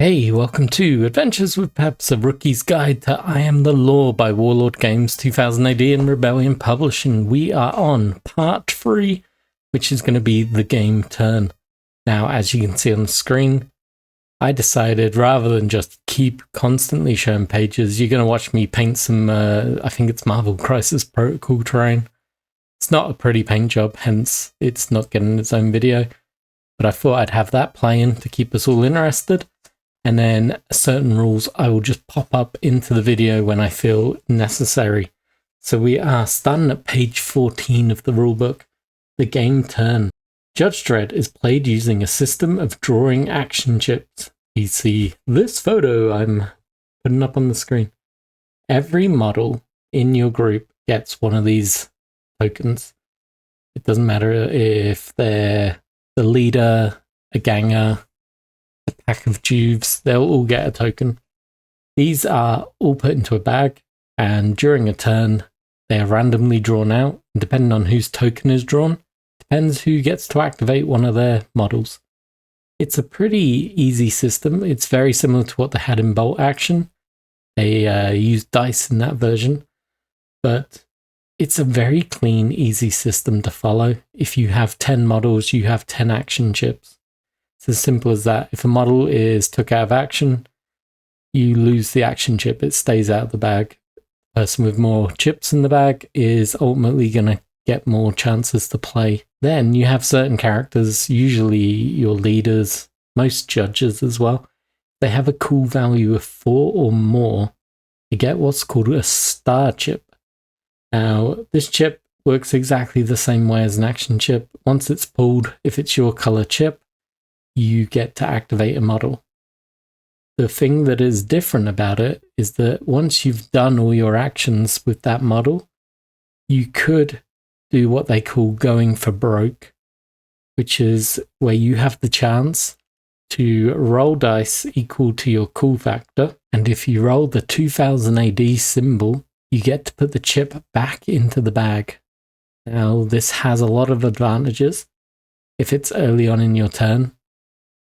Hey, welcome to Adventures with Peps, a rookie's guide to I Am the Law by Warlord Games 2000 AD and Rebellion Publishing. We are on part 3, which is going to be the game turn. Now, as you can see on the screen, I decided rather than just keep constantly showing pages, you're going to watch me paint some, I think it's Marvel Crisis Protocol terrain. It's not a pretty paint job, hence it's not getting its own video, but I thought I'd have that playing to keep us all interested. And then certain rules I will just pop up into the video when I feel necessary. So we are starting at page 14 of the rulebook, the game turn. Judge Dredd is played using a system of drawing action chips. You see this photo I'm putting up on the screen. Every model in your group gets one of these tokens. It doesn't matter if they're the leader, a ganger, a pack of Juves, they'll all get a token. These are all put into a bag, and during a turn, they are randomly drawn out. And depending on whose token is drawn, depends who gets to activate one of their models. It's a pretty easy system. It's very similar to what they had in Bolt Action. They used dice in that version, but it's a very clean, easy system to follow. If you have 10 models, you have 10 action chips. It's as simple as that. If a model is took out of action, you lose the action chip. It stays out of the bag. The person with more chips in the bag is ultimately going to get more chances to play. Then you have certain characters, usually your leaders, most judges as well. They have a cool value of 4 or more. You get what's called a star chip. Now, this chip works exactly the same way as an action chip. Once it's pulled, if it's your color chip, you get to activate a model. The thing that is different about it is that once you've done all your actions with that model, you could do what they call going for broke, which is where you have the chance to roll dice equal to your cool factor. And if you roll the 2000 AD symbol, you get to put the chip back into the bag. Now, this has a lot of advantages. If it's early on in your turn,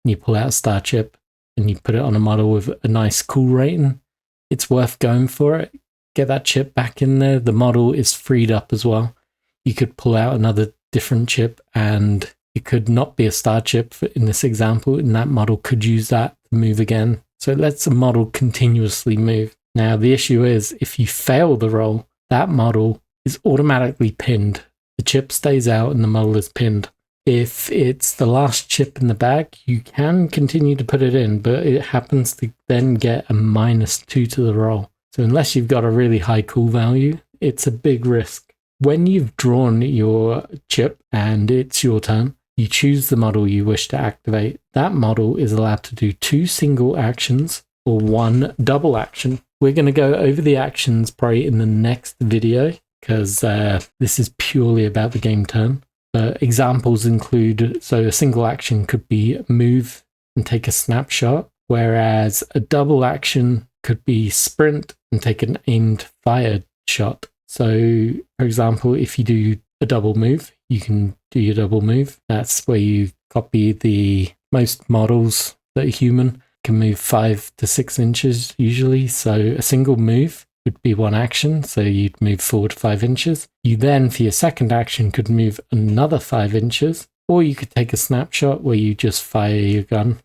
you pull out a star chip and you put it on a model with a nice cool rating, it's worth going for it. Get that chip back in there. The model is freed up as well. You could pull out another different chip and it could not be a star chip in this example, and that model could use that to move again. So it lets the model continuously move. Now the issue is if you fail the roll, that model is automatically pinned. The chip stays out and the model is pinned. If it's the last chip in the bag, you can continue to put it in, but it happens to then get a -2 to the roll. So unless you've got a really high cool value, it's a big risk. When you've drawn your chip and it's your turn, you choose the model you wish to activate. That model is allowed to do 2 single actions or 1 double action. We're going to go over the actions probably in the next video because this is purely about the game turn. Examples include, so a single action could be move and take a snapshot, whereas a double action could be sprint and take an aimed fire shot. So, for example, if you do a double move, you can do your double move. That's where you copy most models that are human can move 5 to 6 inches usually. So a single move would be 1 action, so you'd move forward 5 inches. You then, for your second action, could move another 5 inches, or you could take a snapshot where you just fire your gun.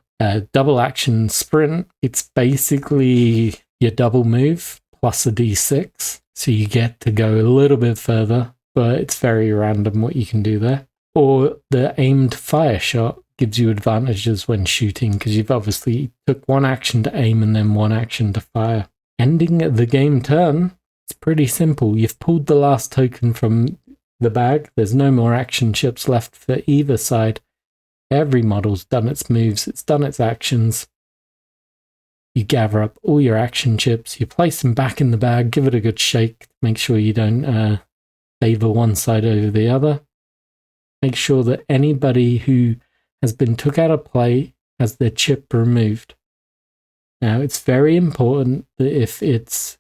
Double action sprint, it's basically your double move plus a d6, so you get to go a little bit further, but it's very random what you can do there. Or the aimed fire shot gives you advantages when shooting, because you've obviously took 1 action to aim and then 1 action to fire. Ending the game turn, it's pretty simple. You've pulled the last token from the bag. There's no more action chips left for either side. Every model's done its moves. It's done its actions. You gather up all your action chips. You place them back in the bag. Give it a good shake. Make sure you don't favor one side over the other. Make sure that anybody who has been took out of play has their chip removed. Now, it's very important that if it's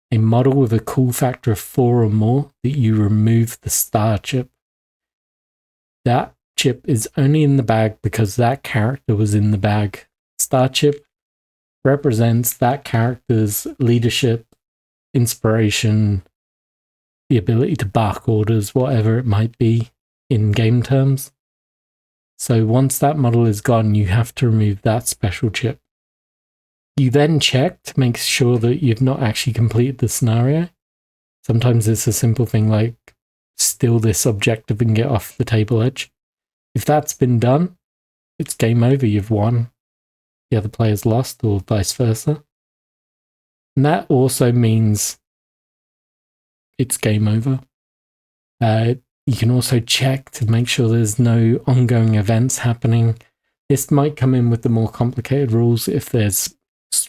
a model with a cool factor of 4 or more, that you remove the star chip. That chip is only in the bag because that character was in the bag. Star chip represents that character's leadership, inspiration, the ability to bark orders, whatever it might be in game terms. So once that model is gone, you have to remove that special chip. You then check to make sure that you've not actually completed the scenario. Sometimes it's a simple thing like steal this objective and get off the table edge. If that's been done, it's game over, you've won. The other player's lost, or vice versa. And that also means it's game over. You can also check to make sure there's no ongoing events happening. This might come in with the more complicated rules if there's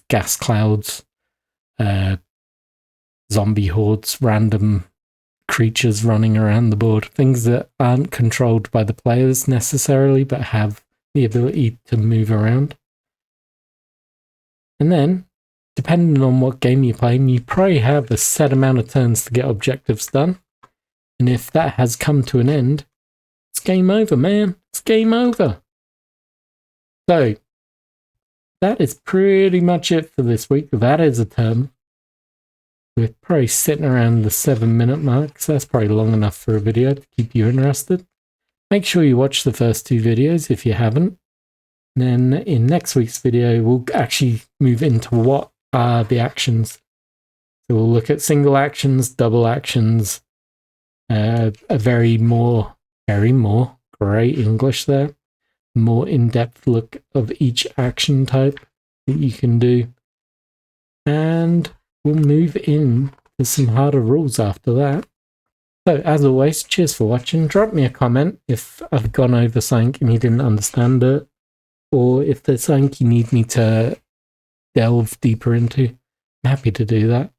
gas clouds, zombie hordes, random creatures running around the board, things that aren't controlled by the players necessarily, but have the ability to move around. And then, depending on what game you're playing, you probably have a set amount of turns to get objectives done. And if that has come to an end, it's game over, man. It's game over. So, that is pretty much it for this week. That is a term. We're probably sitting around the 7-minute mark, so that's probably long enough for a video to keep you interested. Make sure you watch the first 2 videos if you haven't. And then in next week's video, we'll actually move into what are the actions. So we'll look at single actions, double actions, a very more, great English there, more in-depth look of each action type that you can do. And we'll move in to some harder rules after that. So as always, cheers for watching. Drop me a comment if I've gone over something and you didn't understand it, or if there's something you need me to delve deeper into. I'm happy to do that.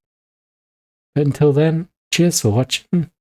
But until then, cheers for watching.